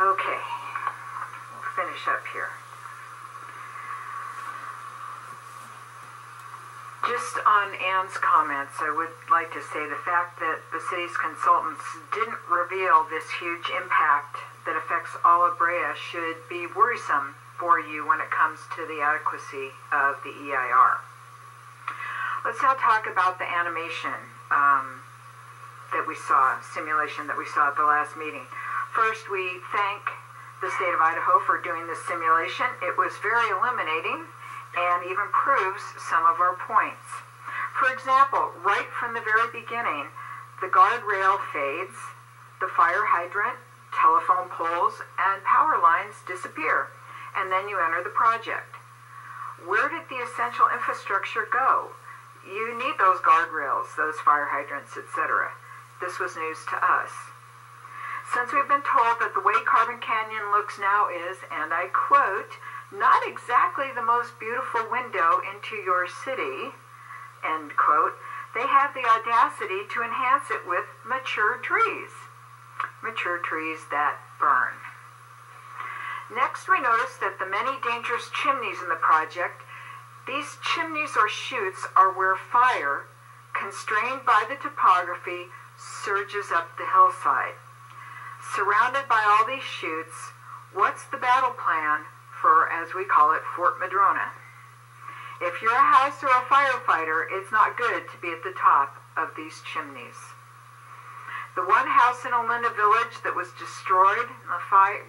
Okay, we'll finish up here. Just on Ann's comments, I would like to say the fact that the city's consultants didn't reveal this huge impact that affects all of Brea should be worrisome for you when it comes to the adequacy of the EIR. Let's now talk about the animation that we saw, simulation that we saw at the last meeting. First, we thank the state of Idaho for doing this simulation. It was very illuminating and even proves some of our points. For example, right from the very beginning, the guardrail fades, the fire hydrant, telephone poles, and power lines disappear, and then you enter the project. Where did the essential infrastructure go? You need those guardrails, those fire hydrants, etc. This was news to us. Since we've been told that the way Carbon Canyon looks now is, and I quote, not exactly the most beautiful window into your city, end quote, they have the audacity to enhance it with mature trees that burn. Next, we notice that the many dangerous chimneys in the project, these chimneys or chutes are where fire, constrained by the topography, surges up the hillside. Surrounded by all these chutes, what's the battle plan for, as we call it, Fort Madrona? If you're a house or a firefighter, it's not good to be at the top of these chimneys. The one house in Olinda Village that was destroyed in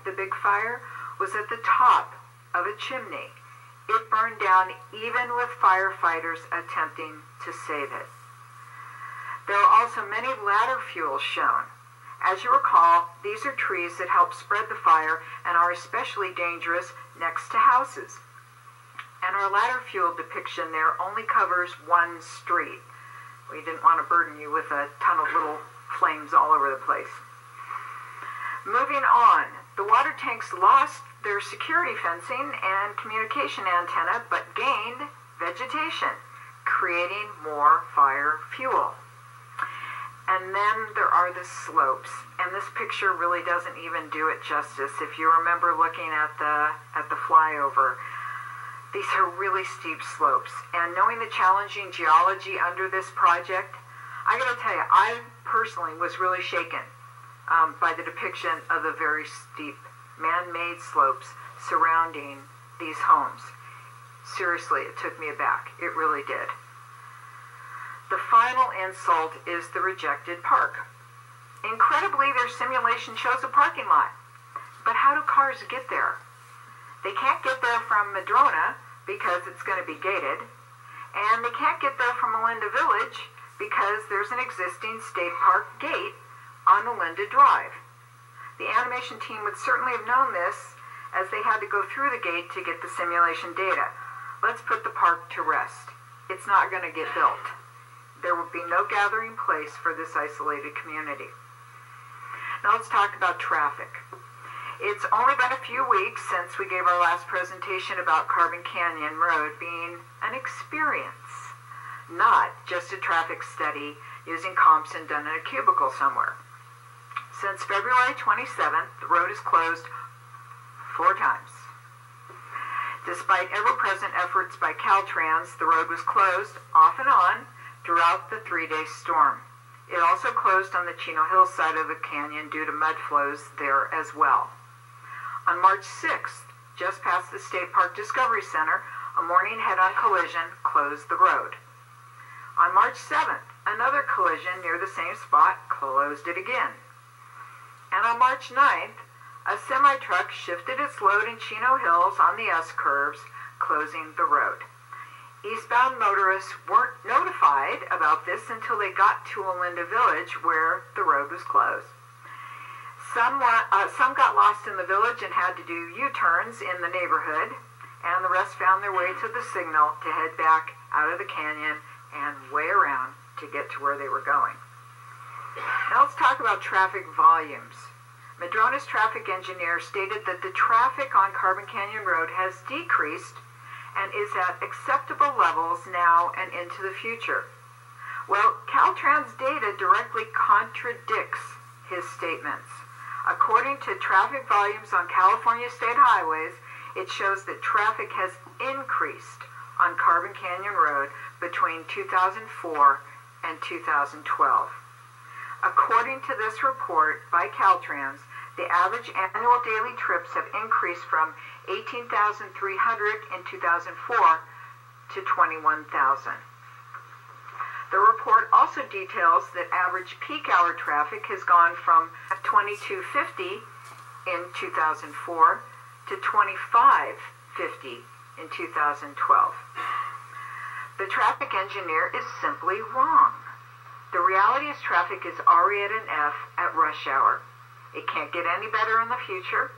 the big fire was at the top of a chimney. It burned down even with firefighters attempting to save it. There are also many ladder fuels shown. As you recall, these are trees that help spread the fire and are especially dangerous next to houses. And our ladder fuel depiction there only covers one street. We didn't want to burden you with a ton of little flames all over the place. Moving on, the water tanks lost their security fencing and communication antenna, but gained vegetation, creating more fire fuel. And then there are the slopes, and this picture really doesn't even do it justice. If you remember looking at the flyover, these are really steep slopes. And knowing the challenging geology under this project, I gotta tell you, I personally was really shaken by the depiction of the very steep man-made slopes surrounding these homes. Seriously, it took me aback. It really did. The final insult is the rejected park. Incredibly, their simulation shows a parking lot. But how do cars get there? They can't get there from Madrona because it's going to be gated, and they can't get there from Olinda Village because there's an existing state park gate on Olinda Drive. The animation team would certainly have known this, as they had to go through the gate to get the simulation data. Let's put the park to rest. It's not going to get built. There will be no gathering place for this isolated community. Now let's talk about traffic. It's only been a few weeks since we gave our last presentation about Carbon Canyon Road being an experience, not just a traffic study using comps and done in a cubicle somewhere. Since February 27th, the road is closed 4 times. Despite ever-present efforts by Caltrans, the road was closed off and on throughout the 3-day storm. It also closed on the Chino Hills side of the canyon due to mud flows there as well. On March 6th, just past the State Park Discovery Center, a morning head-on collision closed the road. On March 7th, another collision near the same spot closed it again. And on March 9th, a semi-truck shifted its load in Chino Hills on the S-curves, closing the road. Eastbound motorists weren't notified about this until they got to Olinda Village, where the road was closed. Some got lost in the village and had to do U-turns in the neighborhood, and the rest found their way to the signal to head back out of the canyon and way around to get to where they were going. Now let's talk about traffic volumes. Madrona's traffic engineer stated that the traffic on Carbon Canyon Road has decreased and is at acceptable levels now and into the future. Well, Caltrans data directly contradicts his statements. According to traffic volumes on California state highways, it shows that traffic has increased on Carbon Canyon Road between 2004 and 2012. According to this report by Caltrans, the average annual daily trips have increased from 18,300 in 2004 to 21,000. The report also details that average peak hour traffic has gone from 2250 in 2004 to 2550 in 2012. The traffic engineer is simply wrong. The reality is traffic is already at an F at rush hour. It can't get any better in the future.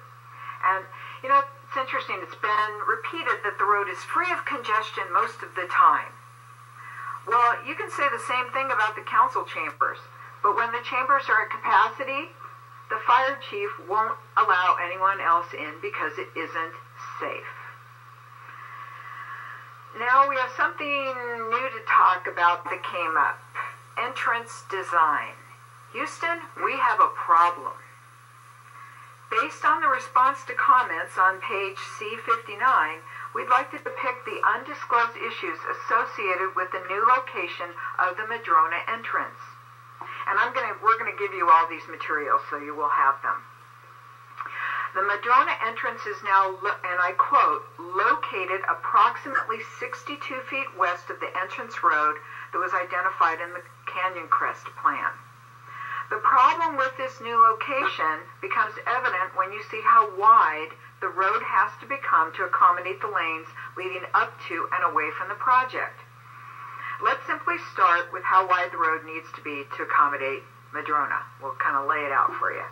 And, you know, it's interesting. It's been repeated that the road is free of congestion most of the time. Well, you can say the same thing about the council chambers. But when the chambers are at capacity, the fire chief won't allow anyone else in because it isn't safe. Now we have something new to talk about that came up. Entrance design. Houston, we have a problem. Based on the response to comments on page C59, we'd like to depict the undisclosed issues associated with the new location of the Madrona entrance. And we're gonna give you all these materials so you will have them. The Madrona entrance is now, and I quote, located approximately 62 feet west of the entrance road that was identified in the Canyon Crest plan. The problem with this new location becomes evident when you see how wide the road has to become to accommodate the lanes leading up to and away from the project. Let's simply start with how wide the road needs to be to accommodate Madrona. We'll kind of lay it out for you.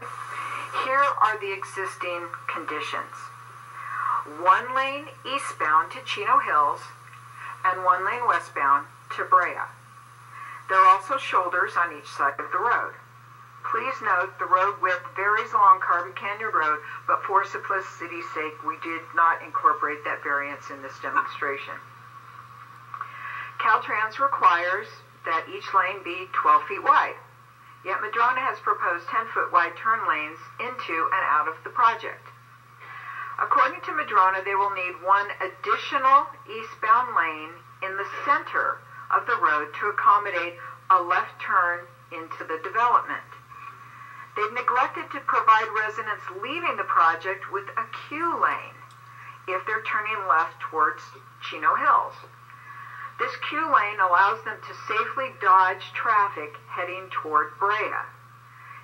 Here are the existing conditions. 1 lane eastbound to Chino Hills and 1 lane westbound to Brea. There are also shoulders on each side of the road. Please note the road width varies along Carbon Canyon Road, but for simplicity's sake, we did not incorporate that variance in this demonstration. Caltrans requires that each lane be 12 feet wide. Yet Madrona has proposed 10-foot wide turn lanes into and out of the project. According to Madrona, they will need 1 additional eastbound lane in the center of the road to accommodate a left turn into the development. They've neglected to provide residents leaving the project with a Q lane if they're turning left towards Chino Hills. This Q lane allows them to safely dodge traffic heading toward Brea.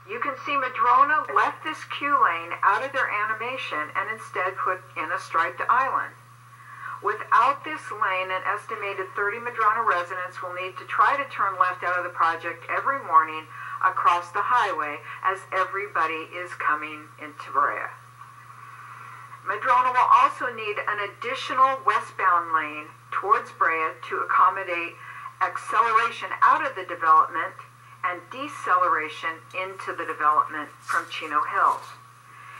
You can see Madrona left this Q lane out of their animation and instead put in a striped island. Without this lane, an estimated 30 Madrona residents will need to try to turn left out of the project every morning across the highway as everybody is coming into Brea. Madrona will also need an additional westbound lane towards Brea to accommodate acceleration out of the development and deceleration into the development from Chino Hills.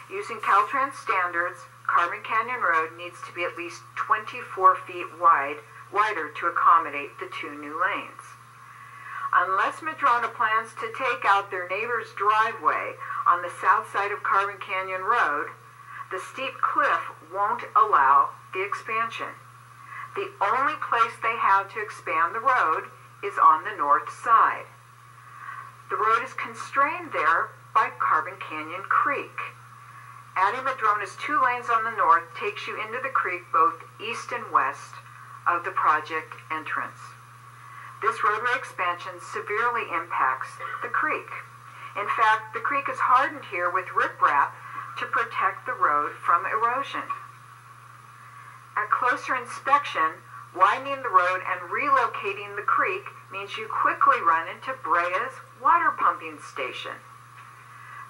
Using Caltrans standards, Carbon Canyon Road needs to be at least 24 feet wider to accommodate the 2 new lanes. Unless Madrona plans to take out their neighbor's driveway on the south side of Carbon Canyon Road, the steep cliff won't allow the expansion. The only place they have to expand the road is on the north side. The road is constrained there by Carbon Canyon Creek. Adding Madrona's 2 lanes on the north takes you into the creek both east and west of the project entrance. This roadway expansion severely impacts the creek. In fact, the creek is hardened here with riprap to protect the road from erosion. At closer inspection, widening the road and relocating the creek means you quickly run into Brea's water pumping station.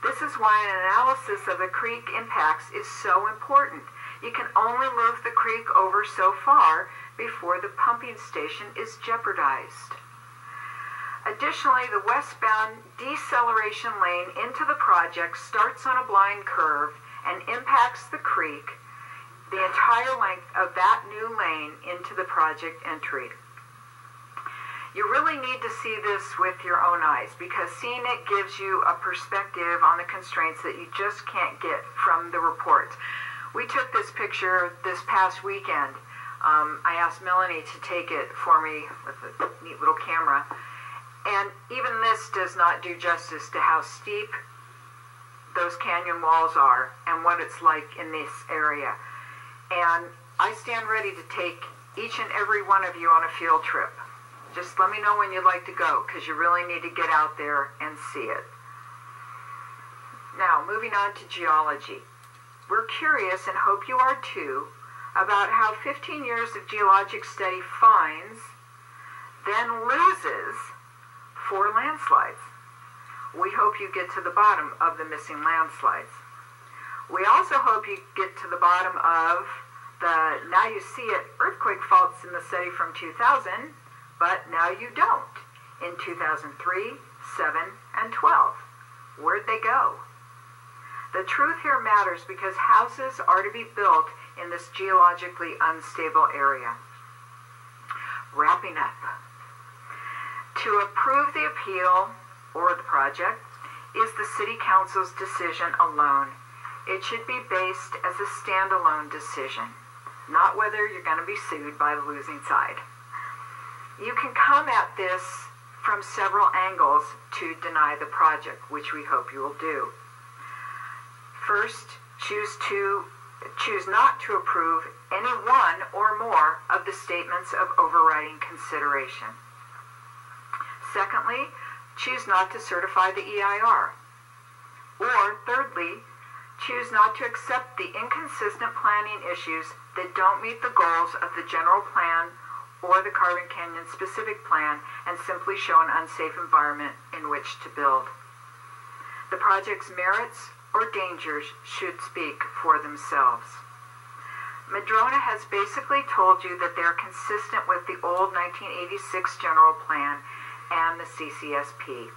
This is why an analysis of the creek impacts is so important. You can only move the creek over so far before the pumping station is jeopardized. Additionally, the westbound deceleration lane into the project starts on a blind curve and impacts the creek, the entire length of that new lane into the project entry. You really need to see this with your own eyes, because seeing it gives you a perspective on the constraints that you just can't get from the report. We took this picture this past weekend. I asked Melanie to take it for me with a neat little camera. And even this does not do justice to how steep those canyon walls are and what it's like in this area. And I stand ready to take each and every one of you on a field trip. Just let me know when you'd like to go, because you really need to get out there and see it. Now, moving on to geology. We're curious, and hope you are too, about how 15 years of geologic study finds, then loses 4 landslides. We hope you get to the bottom of the missing landslides. We also hope you get to the bottom of the now you see it earthquake faults in the study from 2000, but now you don't in 2003, 7, and 12. Where'd they go? The truth here matters because houses are to be built in this geologically unstable area. Wrapping up. To approve the appeal or the project is the City Council's decision alone. It should be based as a standalone decision, not whether you're going to be sued by the losing side. You can come at this from several angles to deny the project, which we hope you will do. First, choose not to approve any one or more of the statements of overriding consideration. Secondly, choose not to certify the EIR. Or thirdly, choose not to accept the inconsistent planning issues that don't meet the goals of the general plan or the Carbon Canyon specific plan and simply show an unsafe environment in which to build. The project's merits or dangers should speak for themselves. Madrona has basically told you that they're consistent with the old 1986 general plan and the CCSP.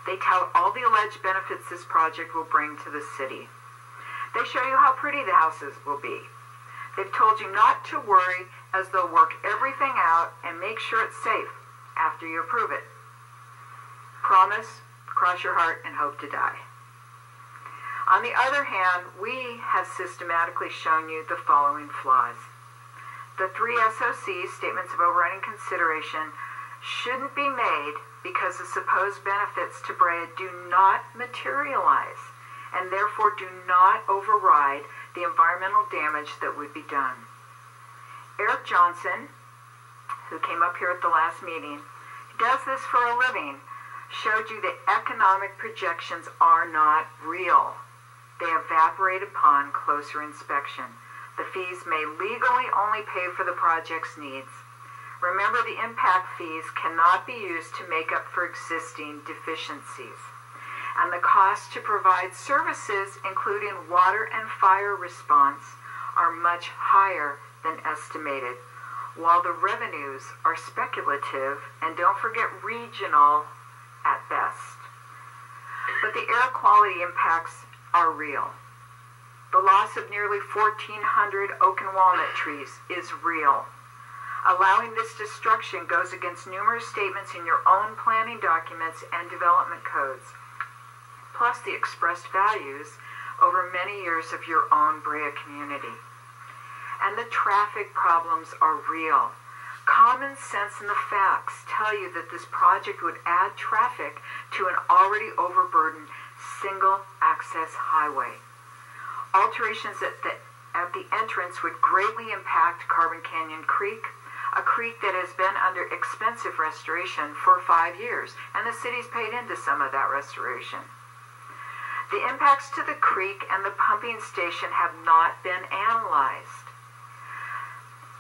They tout all the alleged benefits this project will bring to the city. They show you how pretty the houses will be. They've told you not to worry, as they'll work everything out and make sure it's safe after you approve it. Promise, cross your heart, and hope to die. On the other hand, we have systematically shown you the following flaws. The 3 SOC, statements of overriding consideration, shouldn't be made because the supposed benefits to Brea do not materialize and therefore do not override the environmental damage that would be done. Eric Johnson, who came up here at the last meeting, who does this for a living, showed you that economic projections are not real. They evaporate upon closer inspection. The fees may legally only pay for the project's needs. Remember, the impact fees cannot be used to make up for existing deficiencies. And the cost to provide services, including water and fire response, are much higher than estimated, while the revenues are speculative and, don't forget, regional at best. But the air quality impacts are real. The loss of nearly 1,400 oak and walnut trees is real. Allowing this destruction goes against numerous statements in your own planning documents and development codes, plus the expressed values over many years of your own Brea community. And the traffic problems are real. Common sense and the facts tell you that this project would add traffic to an already overburdened single-access highway. Alterations at the entrance would greatly impact Carbon Canyon Creek, a creek that has been under expensive restoration for 5 years, and the city's paid into some of that restoration. The impacts to the creek and the pumping station have not been analyzed.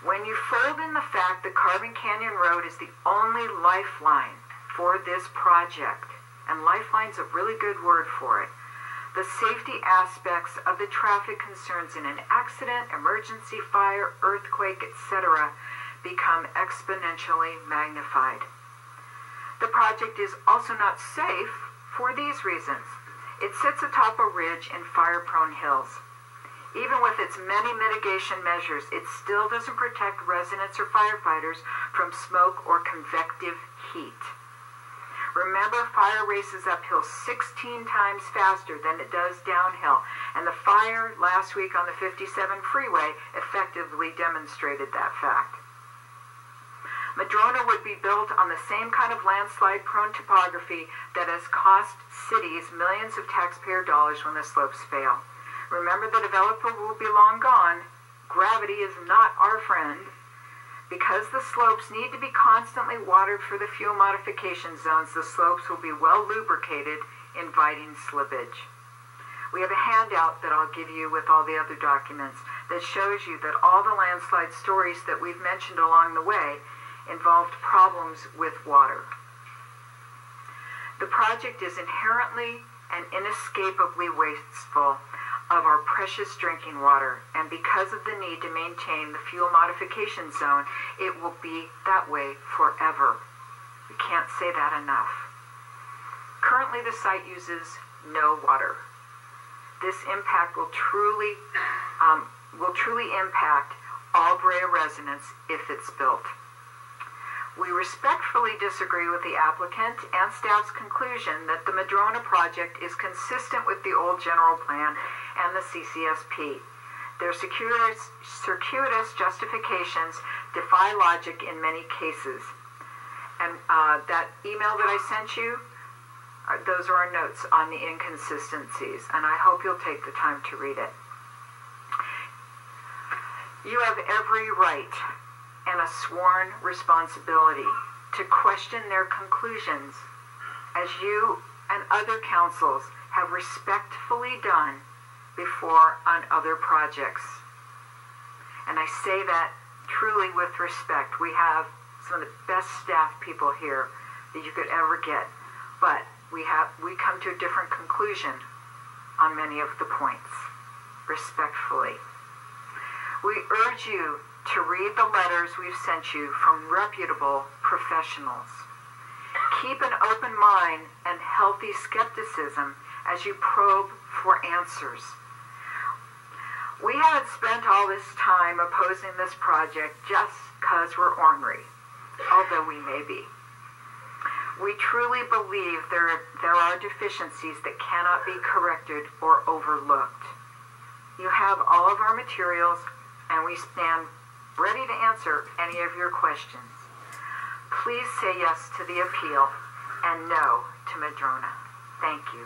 When you fold in the fact that Carbon Canyon Road is the only lifeline for this project, and lifeline's a really good word for it, the safety aspects of the traffic concerns in an accident, emergency, fire, earthquake, etc. become exponentially magnified. The project is also not safe for these reasons. It sits atop a ridge in fire-prone hills. Even with its many mitigation measures, it still doesn't protect residents or firefighters from smoke or convective heat. Remember, fire races uphill 16 times faster than it does downhill, and the fire last week on the 57 freeway effectively demonstrated that fact. Madrona would be built on the same kind of landslide-prone topography that has cost cities millions of taxpayer dollars when the slopes fail. Remember, the developer will be long gone. Gravity is not our friend. Because the slopes need to be constantly watered for the fuel modification zones, the slopes will be well lubricated, inviting slippage. We have a handout that I'll give you with all the other documents that shows you that all the landslide stories that we've mentioned along the way involved problems with water. The project is inherently and inescapably wasteful of our precious drinking water, and because of the need to maintain the fuel modification zone, it will be that way forever. We can't say that enough. Currently, the site uses no water. This impact will truly impact all Brea residents if it's built. We respectfully disagree with the applicant and staff's conclusion that the Madrona project is consistent with the old general plan and the CCSP. Their circuitous justifications defy logic in many cases. And that email that I sent you, those are our notes on the inconsistencies, and I hope you'll take the time to read it. You have every right and a sworn responsibility to question their conclusions, as you and other councils have respectfully done before on other projects. And I say that truly with respect. We have some of the best staff people here that you could ever get, but we come to a different conclusion on many of the points, respectfully. We urge you to read the letters we've sent you from reputable professionals. Keep an open mind and healthy skepticism as you probe for answers. We haven't spent all this time opposing this project just because we're ornery, although we may be. We truly believe there are deficiencies that cannot be corrected or overlooked. You have all of our materials, and we stand ready to answer any of your questions. Please say yes to the appeal and no to Madrona. Thank you.